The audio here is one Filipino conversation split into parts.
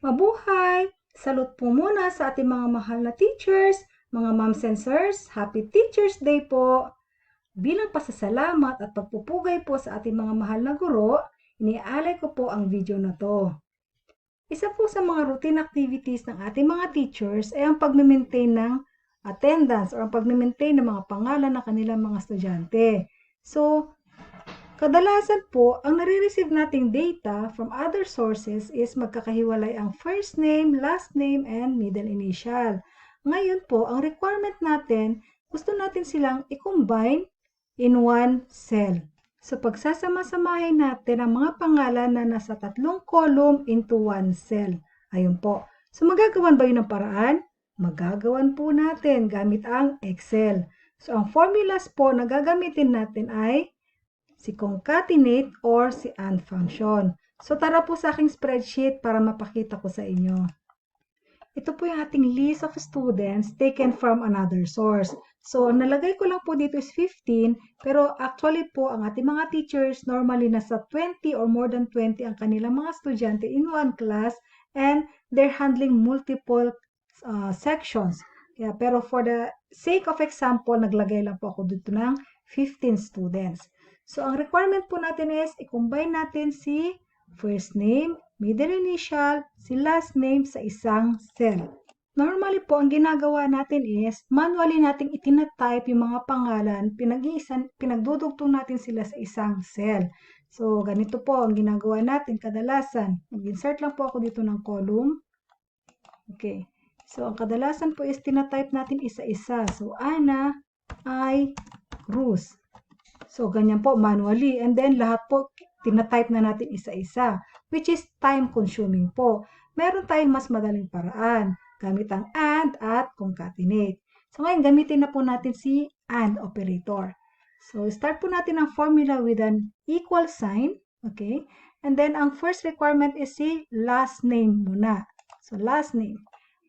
Mabuhay! Salute po muna sa ating mga mahal na teachers, mga moms and sirs. Happy Teachers Day po! Bilang pasasalamat at pagpupugay po sa ating mga mahal na guro, iniaalay ko po ang video na to. Isa po sa mga routine activities ng ating mga teachers ay ang pag-maintain ng attendance o ang pag-maintain ng mga pangalan ng kanilang mga estudyante. So, kadalasan po, ang nare-receive nating data from other sources is magkakahiwalay ang first name, last name, and middle initial. Ngayon po, ang requirement natin, gusto natin silang i-combine in one cell. So, pagsasama-samahin natin ang mga pangalan na nasa 3 column into one cell. Ayun po. So, magagawan ba yun ng paraan? Magagawan po natin gamit ang Excel. So, ang formulas po na gagamitin natin ay si concatenate or si AND function. So, tara po sa aking spreadsheet para mapakita ko sa inyo. Ito po yung ating list of students taken from another source. So, ang nalagay ko lang po dito is 15, pero actually po, ang ating mga teachers, normally nasa 20 or more than 20 ang kanilang mga estudyante in one class, and they're handling multiple sections. Yeah, pero for the sake of example, naglagay lang po ako dito ng 15 students. So, ang requirement po natin is, i-combine natin si first name, middle initial, si last name sa isang cell. Normally po, ang ginagawa natin is, manually natin itinatype yung mga pangalan, pinagdudugtong natin sila sa isang cell. So, ganito po ang ginagawa natin kadalasan. Mag-insert lang po ako dito ng column. Okay. So, ang kadalasan po is tinatype natin isa-isa. So, Ana, I, Cruz. So, ganyan po, manually. And then, lahat po, tinatype na natin isa-isa, which is time-consuming po. Meron tayong mas madaling paraan, gamit ang AND at concatenate. So, ngayon, gamitin na po natin si AND operator. So, start po natin ang formula with an equal sign, okay? And then, ang first requirement is si last name muna. So, last name.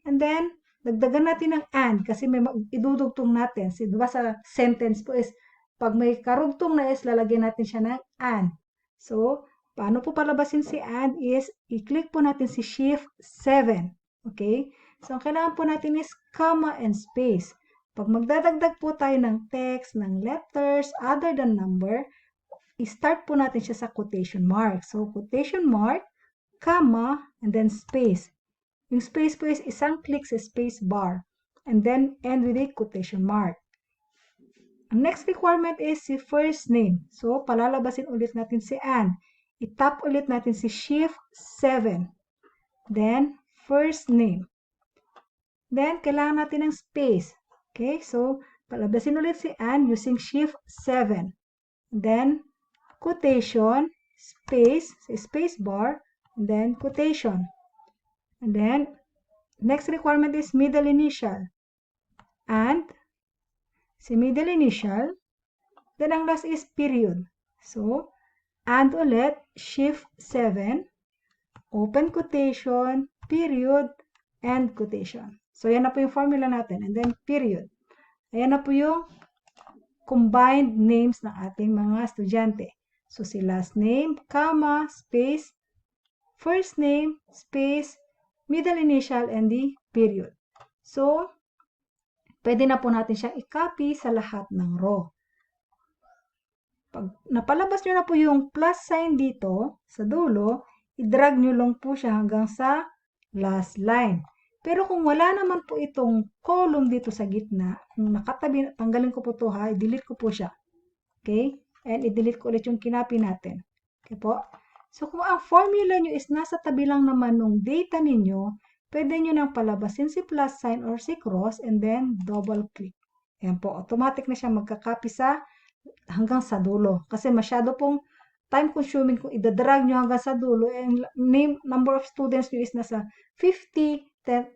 And then, dagdagan natin ng AND kasi may idudugtong natin. Diba sa sentence po is, pag may karugtong na is, lalagyan natin siya ng AND. So, paano po palabasin si AND is, i-click po natin si Shift 7. Okay? So, ang kailangan po natin is comma and space. Pag magdadagdag po tayo ng text, ng letters, other than number, i-start po natin siya sa quotation mark. So, quotation mark, comma, and then space. Yung space po is isang click sa space bar. And then, end with a quotation mark. Ang next requirement is si first name. So, palalabasin ulit natin si AND. I-tap ulit natin si Shift 7. Then, first name. Then, kailangan natin ng space. Okay, so, palabasin ulit si AND using Shift 7. Then, quotation, space, sa space bar, and then quotation. And then, next requirement is middle initial. And, si middle initial, then ang last is period. So, and ulit, Shift 7, open quotation, period, end quotation. So, yan na po yung formula natin. And then, period. Ayan na po yung combined names ng ating mga estudyante. So, si last name, comma, space, first name, space, middle initial, and the period. So, pwede na po natin siyang i-copy sa lahat ng row. Pag napalabas nyo na po yung plus sign dito sa dulo, i-drag nyo lang po siya hanggang sa last line. Pero kung wala naman po itong column dito sa gitna, kung nakatabi, tanggalin ko po ito ha, i-delete ko po siya. Okay? And i-delete ko ulit yung kinapi natin. Okay po? So kung ang formula nyo is nasa tabi lang naman ng data ninyo, pwede nyo nang palabasin si plus sign or si cross and then double click. Ayan po, automatic na siya magka-copy sa hanggang sa dulo. Kasi masyado pong time consuming kung idadrag nyo hanggang sa dulo, and number of students nyo is nasa 50, 10,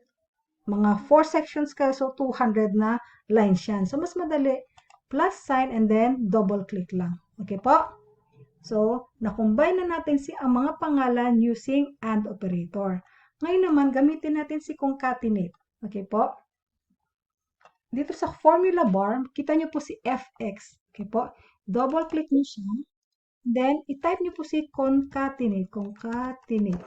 mga 4 sections kayo, so 200 na lines yan. So, mas madali, plus sign and then double click lang. Okay po? So, na-combine na natin ang mga pangalan using AND operator. Ngayon naman, gamitin natin si concatenate. Okay po? Dito sa formula bar, kita nyo po si fx. Okay po? Double click nyo siya. Then, i-type nyo po si concatenate. Concatenate.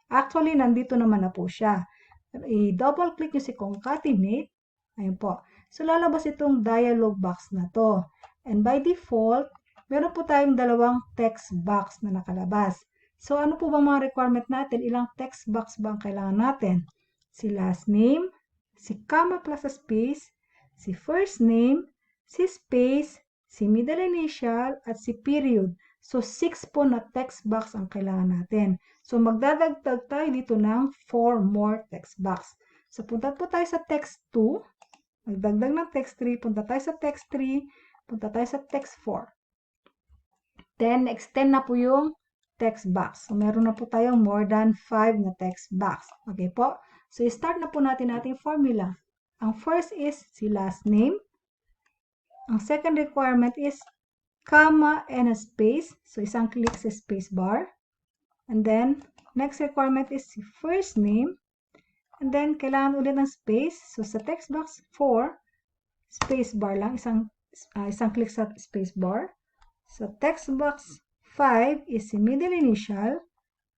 Actually, nandito naman na po siya. I-double click nyo si concatenate. Ayun po. So, lalabas itong dialog box na to. And by default, meron po tayong dalawang text box na nakalabas. So, ano po bang mga requirement natin? Ilang text box ba ang kailangan natin? Si last name, si comma plus a space, si first name, si space, si middle initial, at si period. So, 6 po na text box ang kailangan natin. So, magdadagdag tayo dito ng 4 more text box. So, punta po tayo sa text 2. Magdagdag ng text 3. Punta tayo sa text 3. Punta tayo sa text 4. Then, extend na po yung text box. So, meron na po tayong more than 5 na text box. Okay po? So, start na po natin ating formula. Ang first is si last name. Ang second requirement is comma and a space. So, isang click sa space bar. And then, next requirement is si first name. And then, kailangan ulit ng space. So, sa text box 4, space bar lang. Isang click sa space bar. Sa text box 5 is si middle initial.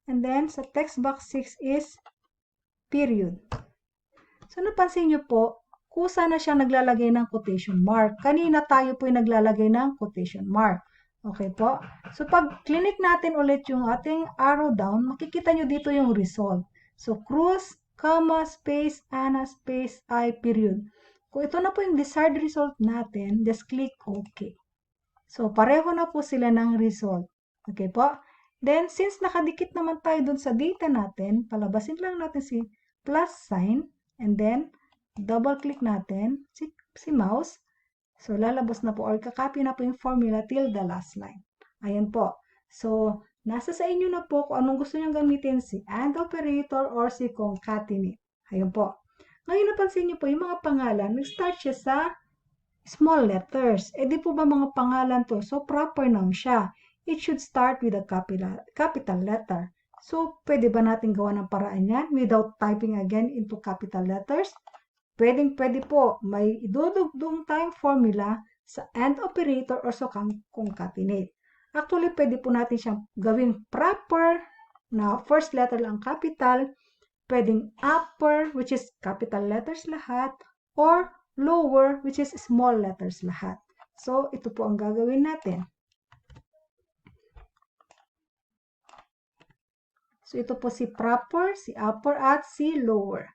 And then, sa text box 6 is period. So, napansin nyo po, kusa na siya naglalagay ng quotation mark. Kanina tayo po yung naglalagay ng quotation mark. Okay po? So, pag click natin ulit yung ating arrow down, makikita nyo dito yung result. So, cruise, comma, space, ana, space, I, period. Kung ito na po yung desired result natin, just click OK. So, pareho na po sila ng result. Okay po? Then, since nakadikit naman tayo dun sa data natin, palabasin lang natin si plus sign, and then, double click natin si mouse. So, lalabas na po or kakopy na po yung formula till the last line. Ayan po. So, nasa sa inyo na po kung anong gusto nyo gamitin, si AND operator or si concatenate. Ayan po. Ngayon napansin nyo po, yung mga pangalan, nag-start siya sa small letters. Eh di po ba mga pangalan to? So, proper noun siya. It should start with a capital letter. So, pwede ba natin gawa ng paraan yan without typing again into capital letters? Pwede po, may idudugtong tayong formula sa AND operator or sa concatenate. Actually, pwede po natin siyang gawing proper na first letter lang capital, pwedeng upper, which is capital letters lahat, or lower, which is small letters lahat. So, ito po ang gagawin natin. So, ito po si proper, si upper, at si lower.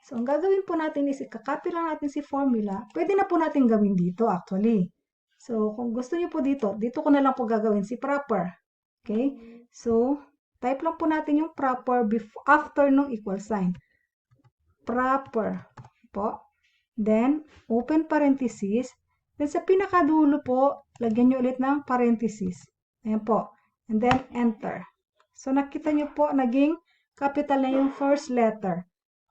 So, ang gagawin po natin is ikakopy lang natin si formula. Pwede na po natin gawin dito actually. So, kung gusto niyo po dito ko na lang po gagawin si proper. Okay? So, type lang po natin yung proper after nung equal sign. Proper po. Then, open parenthesis. Then, sa pinakadulo po, lagyan nyo ulit ng parenthesis. Ayan po. And then, enter. So, nakita nyo po, naging capital na yung first letter.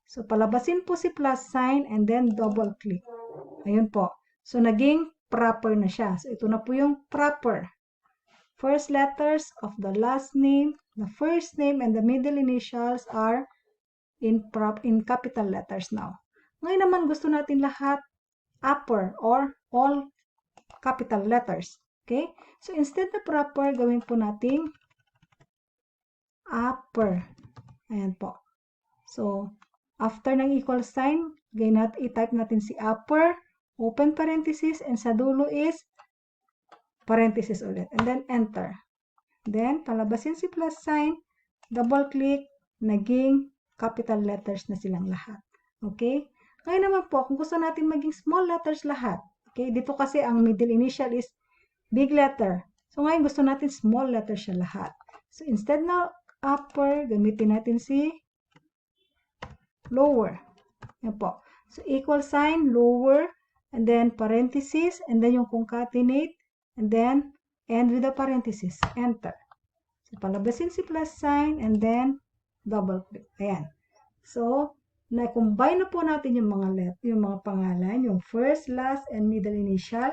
So, palabasin po si plus sign and then double click. Ayun po. So, naging proper na siya. So, ito na po yung proper. First letters of the last name, the first name, and the middle initials are in capital letters now. Ngayon naman, gusto natin lahat upper or all capital letters. Okay? So, instead na proper, gawin po natin upper. Ayan po. So, after ng equal sign, i-type natin si upper, open parenthesis, and sa dulo is parenthesis ulit. And then, enter. Then, palabasin si plus sign, double click, naging capital letters na silang lahat. Okay? Ngayon naman po, kung gusto natin maging small letters lahat, okay, dito kasi ang middle initial is big letter. So, ngayon gusto natin small letters siya lahat. So, instead na upper, gamitin natin si lower. Yan po. So, equal sign, lower, and then parenthesis, and then yung concatenate, and then end with the parenthesis. Enter. So, palabasin si plus sign, and then double click. Ayan. So, na-combine na po natin yung mga pangalan, yung first, last, and middle initial,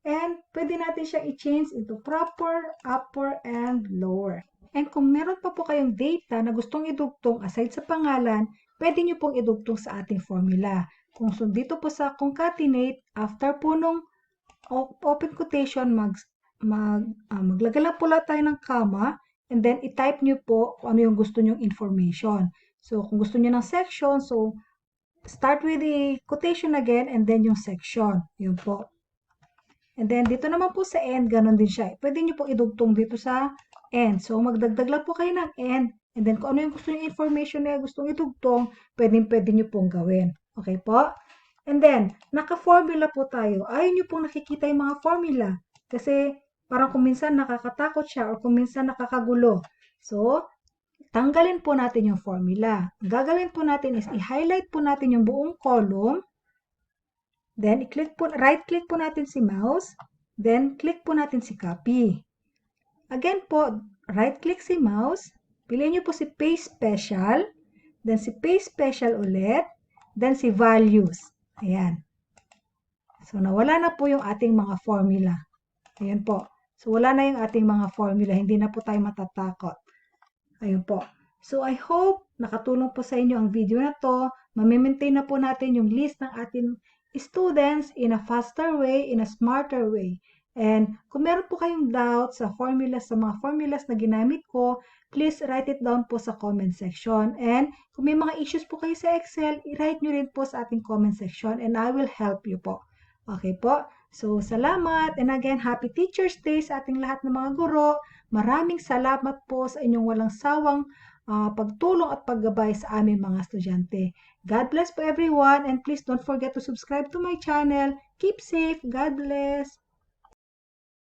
and pwede natin siya i-change into proper, upper, and lower. And kung meron pa po kayong data na gustong idugtong aside sa pangalan, pwede nyo pong idugtong sa ating formula. Kung dito po sa concatenate, after po nung open quotation, maglagay lang po tayo ng comma, and then i-type nyo po kung ano yung gusto nyong information. So, kung gusto nyo ng section, so start with the quotation again and then yung section. Yun po. And then, dito naman po sa end, ganun din siya. Pwede nyo po idugtong dito sa end. So, magdagdag lang po kayo ng end. And then, kung ano yung gusto yung information na gustong idugtong, pwede nyo pong gawin. Okay po? And then, naka-formula po tayo. Ayaw nyo pong nakikita yung mga formula. Kasi, parang kung minsan nakakatakot siya or kung minsan nakakagulo. So, tanggalin po natin yung formula. Ang gagawin po natin is i-highlight po natin yung buong column. Then, right-click po natin si mouse. Then, click po natin si copy. Again po, right-click si mouse. Piliin nyo po si paste special. Then, si paste special ulit. Then, si values. Ayan. So, nawala na po yung ating mga formula. Ayan po. So, wala na yung ating mga formula. Hindi na po tayo matatakot. Ayun po. So, I hope nakatulong po sa inyo ang video na to. Mamimaintain na po natin yung list ng ating students in a faster way, in a smarter way. And kung meron po kayong doubt sa mga formulas na ginamit ko, please write it down po sa comment section. And kung may mga issues po kayo sa Excel, i-write nyo rin po sa ating comment section and I will help you po. Okay po? So, salamat. And again, Happy Teacher's Day sa ating lahat ng mga guro. Maraming salamat po sa inyong walang sawang pagtulong at paggabay sa aming mga estudyante. God bless po everyone and please don't forget to subscribe to my channel. Keep safe. God bless.